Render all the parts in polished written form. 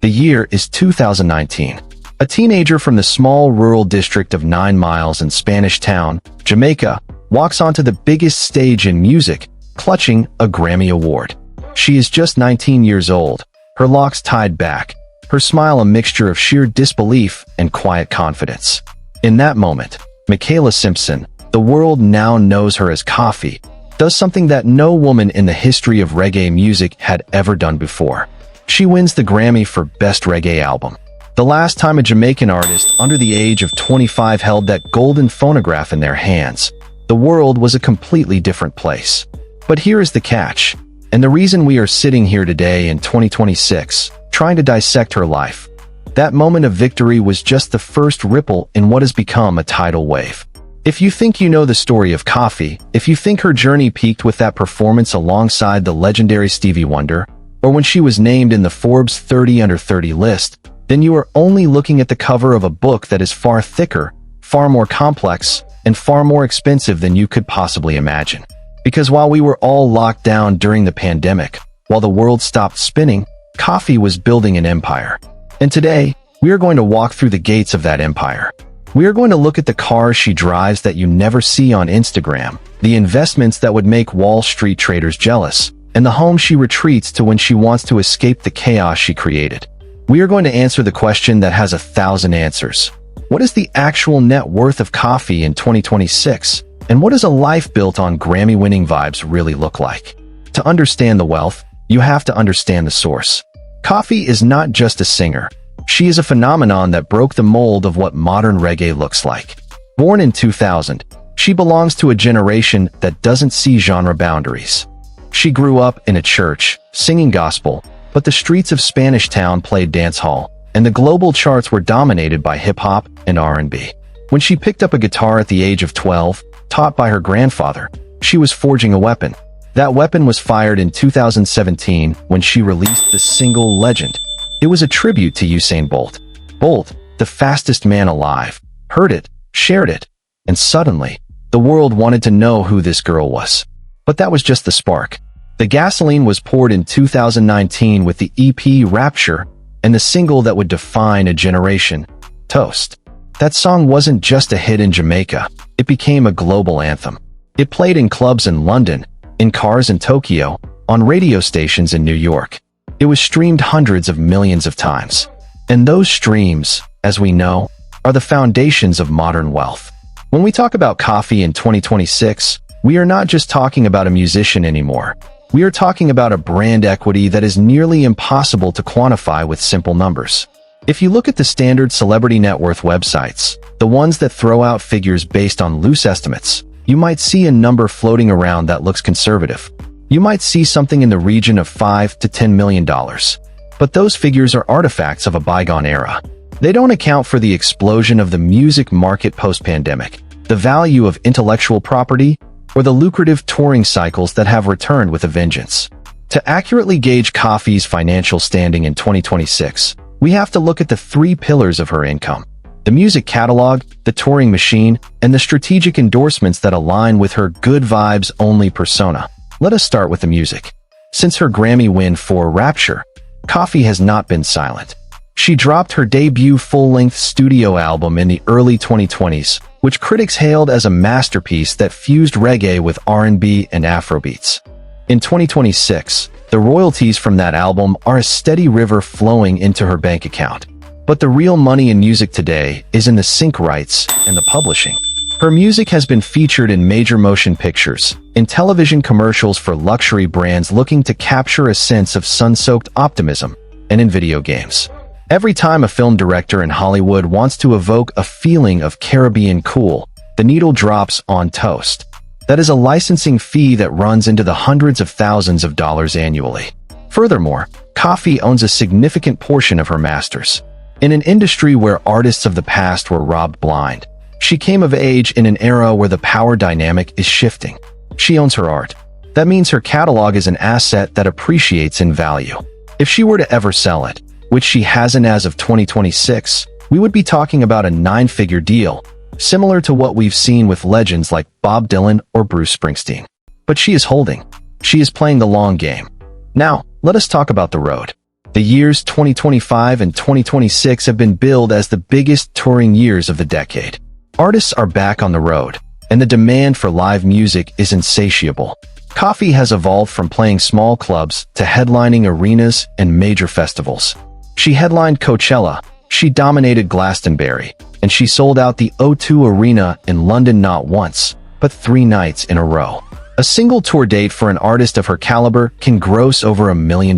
The year is 2019. A teenager from the small rural district of 9 Miles in Spanish Town, Jamaica, walks onto the biggest stage in music, clutching a Grammy Award. She is just 19 years old, her locks tied back, her smile a mixture of sheer disbelief and quiet confidence. In that moment, Michaela Simpson, the world now knows her as Koffee, does something that no woman in the history of reggae music had ever done before. She wins the Grammy for Best Reggae Album. The last time a Jamaican artist under the age of 25 held that golden phonograph in their hands, the world was a completely different place. But here is the catch, and the reason we are sitting here today in 2026, trying to dissect her life. That moment of victory was just the first ripple in what has become a tidal wave. If you think you know the story of Koffee, if you think her journey peaked with that performance alongside the legendary Stevie Wonder, or when she was named in the Forbes 30 Under 30 list, then you are only looking at the cover of a book that is far thicker, far more complex, and far more expensive than you could possibly imagine. Because while we were all locked down during the pandemic, while the world stopped spinning, Koffee was building an empire. And today, we are going to walk through the gates of that empire. We are going to look at the cars she drives that you never see on Instagram, the investments that would make Wall Street traders jealous, and the home she retreats to when she wants to escape the chaos she created. We are going to answer the question that has 1,000 answers. What is the actual net worth of Koffee in 2026? And what does a life built on Grammy-winning vibes really look like? To understand the wealth, you have to understand the source. Koffee is not just a singer. She is a phenomenon that broke the mold of what modern reggae looks like. Born in 2000, she belongs to a generation that doesn't see genre boundaries. She grew up in a church, singing gospel, but the streets of Spanish Town played dancehall, and the global charts were dominated by hip-hop and R&B. When she picked up a guitar at the age of 12, taught by her grandfather, she was forging a weapon. That weapon was fired in 2017 when she released the single Legend. It was a tribute to Usain Bolt. Bolt, the fastest man alive, heard it, shared it, and suddenly, the world wanted to know who this girl was. But that was just the spark. The gasoline was poured in 2019 with the EP Rapture and the single that would define a generation, Toast. That song wasn't just a hit in Jamaica, it became a global anthem. It played in clubs in London, in cars in Tokyo, on radio stations in New York. It was streamed hundreds of millions of times. And those streams, as we know, are the foundations of modern wealth. When we talk about Koffee in 2026, we are not just talking about a musician anymore. We are talking about a brand equity that is nearly impossible to quantify with simple numbers. If you look at the standard celebrity net worth websites, the ones that throw out figures based on loose estimates, you might see a number floating around that looks conservative. You might see something in the region of $5 to $10 million. But those figures are artifacts of a bygone era. They don't account for the explosion of the music market post-pandemic, the value of intellectual property, or the lucrative touring cycles that have returned with a vengeance. To accurately gauge Koffee's financial standing in 2026, we have to look at the 3 pillars of her income: the music catalog, the touring machine, and the strategic endorsements that align with her good vibes only persona. Let us start with the music. Since her Grammy win for Rapture, Koffee has not been silent. She dropped her debut full-length studio album in the early 2020s, which critics hailed as a masterpiece that fused reggae with R&B and Afrobeats. In 2026, the royalties from that album are a steady river flowing into her bank account. But the real money in music today is in the sync rights and the publishing. Her music has been featured in major motion pictures, in television commercials for luxury brands looking to capture a sense of sun-soaked optimism, and in video games. Every time a film director in Hollywood wants to evoke a feeling of Caribbean cool, the needle drops on Toast. That is a licensing fee that runs into the hundreds of thousands of dollars annually. Furthermore, Koffee owns a significant portion of her masters. In an industry where artists of the past were robbed blind, she came of age in an era where the power dynamic is shifting. She owns her art. That means her catalog is an asset that appreciates in value. If she were to ever sell it, which she hasn't as of 2026, we would be talking about a 9-figure deal, similar to what we've seen with legends like Bob Dylan or Bruce Springsteen. But she is holding. She is playing the long game. Now, let us talk about the road. The The years 2025 and 2026 have been billed as the biggest touring years of the decade. Artists are back on the road, and the demand for live music is insatiable. Koffee has evolved from playing small clubs to headlining arenas and major festivals. She headlined Coachella, she dominated Glastonbury, and she sold out the O2 Arena in London not once, but 3 nights in a row. A single tour date for an artist of her caliber can gross over $1 million.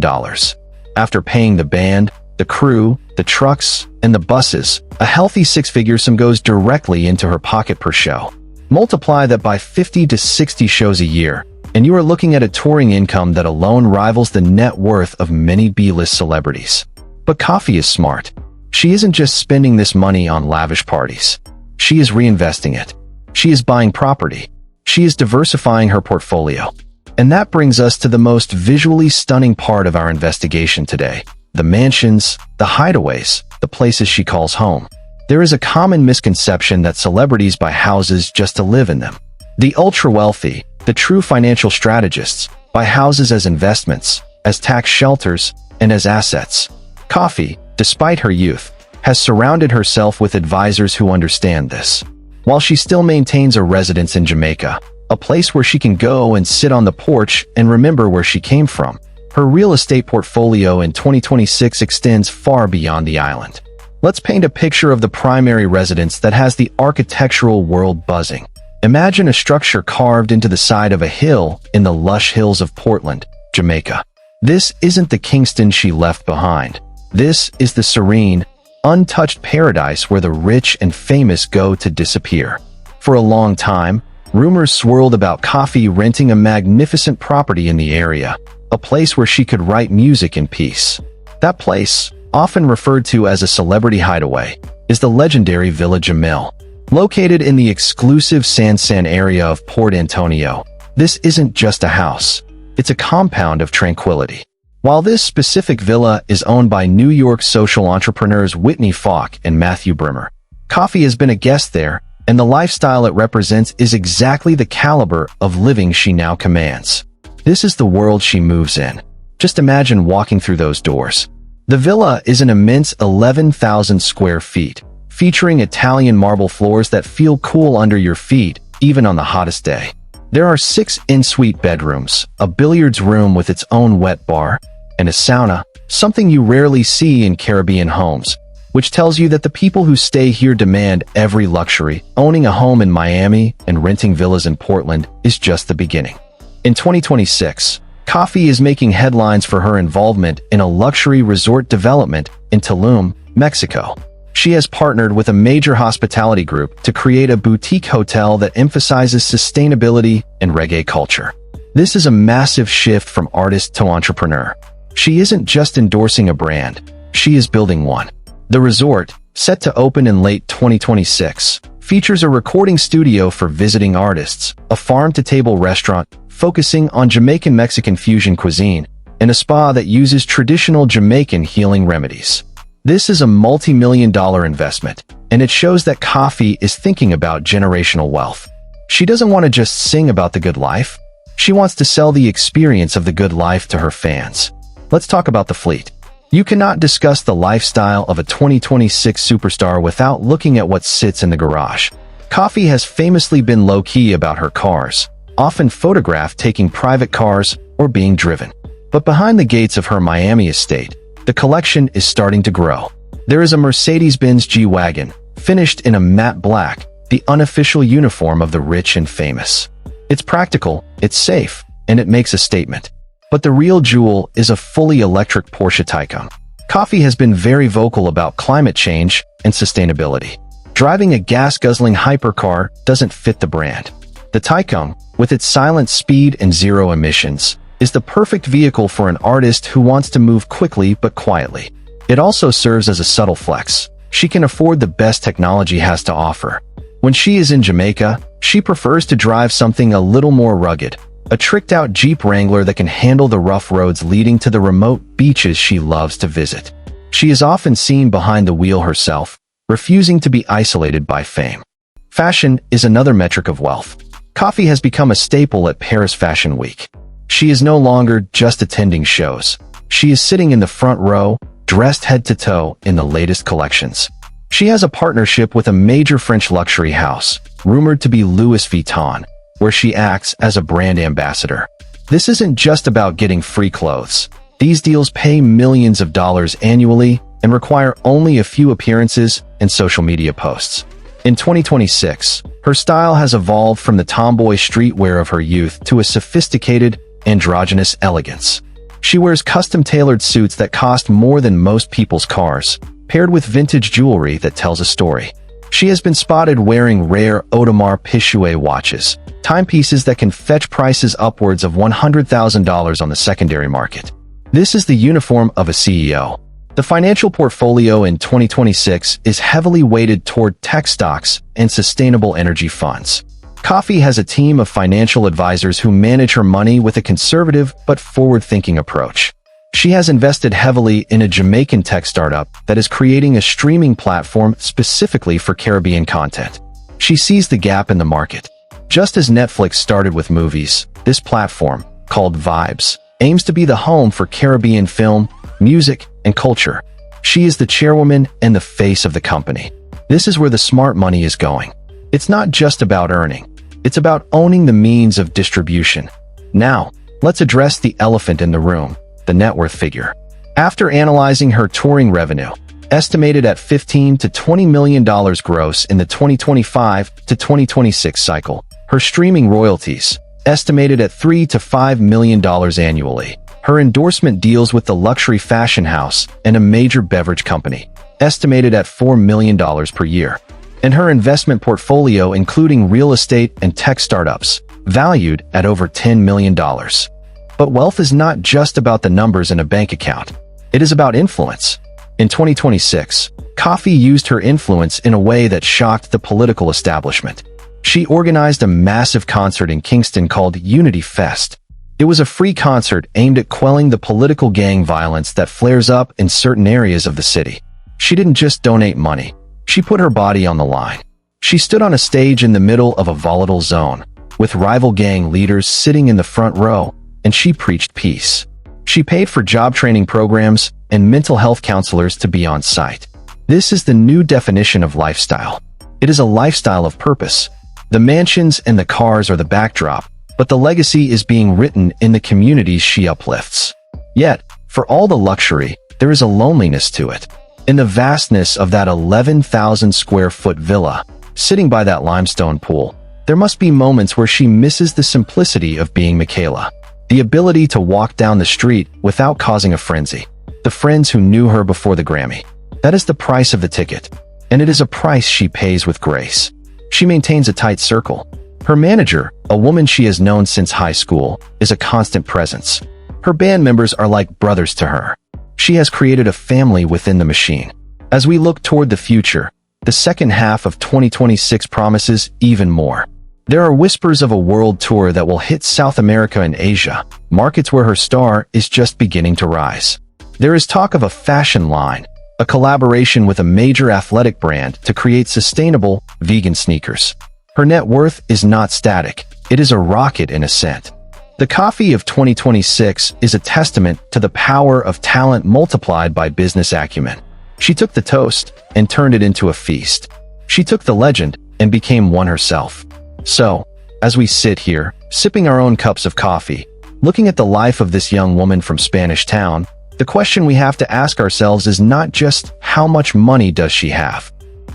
After paying the band, the crew, the trucks, and the buses, a healthy 6-figure sum goes directly into her pocket per show. Multiply that by 50 to 60 shows a year, and you are looking at a touring income that alone rivals the net worth of many B-list celebrities. But Koffee is smart. She isn't just spending this money on lavish parties. She is reinvesting it. She is buying property. She is diversifying her portfolio. And that brings us to the most visually stunning part of our investigation today: the mansions, the hideaways, the places she calls home. There is a common misconception that celebrities buy houses just to live in them. The ultra-wealthy, the true financial strategists, buy houses as investments, as tax shelters, and as assets. Koffee, despite her youth, has surrounded herself with advisors who understand this. While she still maintains a residence in Jamaica, a place where she can go and sit on the porch and remember where she came from, her real estate portfolio in 2026 extends far beyond the island. Let's paint a picture of the primary residence that has the architectural world buzzing. Imagine a structure carved into the side of a hill in the lush hills of Portland, Jamaica. This isn't the Kingston she left behind. This is the serene, untouched paradise where the rich and famous go to disappear. For a long time, rumors swirled about Koffee renting a magnificent property in the area, a place where she could write music in peace. That place, often referred to as a celebrity hideaway, is the legendary Villa Jamil. Located in the exclusive Sansan area of Port Antonio, this isn't just a house. It's a compound of tranquility. While this specific villa is owned by New York social entrepreneurs Whitney Falk and Matthew Brimmer, Koffee has been a guest there, and the lifestyle it represents is exactly the caliber of living she now commands. This is the world she moves in. Just imagine walking through those doors. The villa is an immense 11,000 square feet, featuring Italian marble floors that feel cool under your feet, even on the hottest day. There are 6 en-suite bedrooms, a billiards room with its own wet bar, and a sauna, something you rarely see in Caribbean homes, which tells you that the people who stay here demand every luxury. Owning a home in Miami and renting villas in Portland is just the beginning. In 2026, Koffee is making headlines for her involvement in a luxury resort development in Tulum, Mexico. She has partnered with a major hospitality group to create a boutique hotel that emphasizes sustainability and reggae culture. This is a massive shift from artist to entrepreneur. She isn't just endorsing a brand, she is building one. The resort, set to open in late 2026, features a recording studio for visiting artists, a farm-to-table restaurant focusing on Jamaican-Mexican fusion cuisine, and a spa that uses traditional Jamaican healing remedies. This is a multi-million-dollar investment, and it shows that Koffee is thinking about generational wealth. She doesn't want to just sing about the good life. She wants to sell the experience of the good life to her fans. Let's talk about the fleet. You cannot discuss the lifestyle of a 2026 superstar without looking at what sits in the garage. Koffee has famously been low-key about her cars, often photographed taking private cars or being driven. But behind the gates of her Miami estate, the collection is starting to grow. There is a Mercedes-Benz G-Wagon, finished in a matte black, the unofficial uniform of the rich and famous. It's practical, it's safe, and it makes a statement. But the real jewel is a fully electric Porsche Taycan. Koffee has been very vocal about climate change and sustainability. Driving a gas-guzzling hypercar doesn't fit the brand. The Taycan, with its silent speed and zero emissions, is the perfect vehicle for an artist who wants to move quickly but quietly. It also serves as a subtle flex. She can afford the best technology has to offer. When she is in Jamaica, she prefers to drive something a little more rugged, a tricked-out Jeep Wrangler that can handle the rough roads leading to the remote beaches she loves to visit. She is often seen behind the wheel herself, refusing to be isolated by fame. Fashion is another metric of wealth. Koffee has become a staple at Paris Fashion Week. She is no longer just attending shows. She is sitting in the front row, dressed head to toe in the latest collections. She has a partnership with a major French luxury house, rumored to be Louis Vuitton, where she acts as a brand ambassador. This isn't just about getting free clothes. These deals pay millions of dollars annually and require only a few appearances and social media posts. In 2026, her style has evolved from the tomboy streetwear of her youth to a sophisticated, androgynous elegance. She wears custom-tailored suits that cost more than most people's cars, paired with vintage jewelry that tells a story. She has been spotted wearing rare Audemars Piguet watches, timepieces that can fetch prices upwards of $100,000 on the secondary market. This is the uniform of a CEO. The financial portfolio in 2026 is heavily weighted toward tech stocks and sustainable energy funds. Koffee has a team of financial advisors who manage her money with a conservative but forward-thinking approach. She has invested heavily in a Jamaican tech startup that is creating a streaming platform specifically for Caribbean content. She sees the gap in the market. Just as Netflix started with movies, this platform, called Vibes, aims to be the home for Caribbean film, music, and culture. She is the chairwoman and the face of the company. This is where the smart money is going. It's not just about earning. It's about owning the means of distribution. Now, let's address the elephant in the room, the net worth figure. After analyzing her touring revenue, estimated at $15 to $20 million gross in the 2025 to 2026 cycle, her streaming royalties, estimated at $3 to $5 million annually, her endorsement deals with the luxury fashion house and a major beverage company, estimated at $4 million per year, and her investment portfolio including real estate and tech startups, valued at over $10 million. But wealth is not just about the numbers in a bank account. It is about influence. In 2026, Koffee used her influence in a way that shocked the political establishment. She organized a massive concert in Kingston called Unity Fest. It was a free concert aimed at quelling the political gang violence that flares up in certain areas of the city. She didn't just donate money. She put her body on the line. She stood on a stage in the middle of a volatile zone, with rival gang leaders sitting in the front row, and she preached peace. She paid for job training programs and mental health counselors to be on site. This is the new definition of lifestyle. It is a lifestyle of purpose. The mansions and the cars are the backdrop, but the legacy is being written in the communities she uplifts. Yet, for all the luxury, there is a loneliness to it. In the vastness of that 11,000 square foot villa, sitting by that limestone pool, there must be moments where she misses the simplicity of being Michaela. The ability to walk down the street without causing a frenzy. The friends who knew her before the Grammy. That is the price of the ticket. And it is a price she pays with grace. She maintains a tight circle. Her manager, a woman she has known since high school, is a constant presence. Her band members are like brothers to her. She has created a family within the machine. As we look toward the future, the second half of 2026 promises even more. There are whispers of a world tour that will hit South America and Asia, markets where her star is just beginning to rise. There is talk of a fashion line, a collaboration with a major athletic brand to create sustainable, vegan sneakers. Her net worth is not static, it is a rocket in ascent. The Koffee of 2026 is a testament to the power of talent multiplied by business acumen. She took the toast and turned it into a feast. She took the legend and became one herself. So, as we sit here, sipping our own cups of coffee, looking at the life of this young woman from Spanish Town, the question we have to ask ourselves is not just how much money does she have?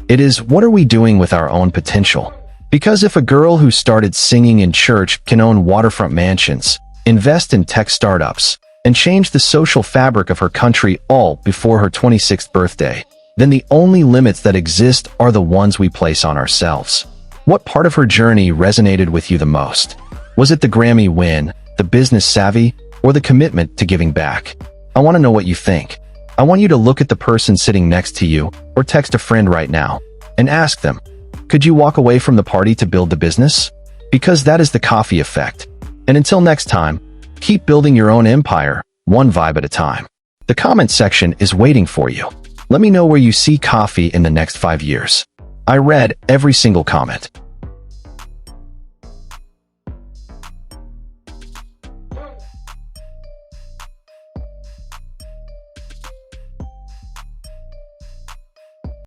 It is, what are we doing with our own potential? Because if a girl who started singing in church can own waterfront mansions, invest in tech startups, and change the social fabric of her country all before her 26th birthday, then the only limits that exist are the ones we place on ourselves. What part of her journey resonated with you the most? Was it the Grammy win, the business savvy, or the commitment to giving back? I want to know what you think. I want you to look at the person sitting next to you, or text a friend right now, and ask them, could you walk away from the party to build the business? Because that is the Koffee effect. And until next time, keep building your own empire, one vibe at a time. The comment section is waiting for you. Let me know where you see Koffee in the next 5 years. I read every single comment.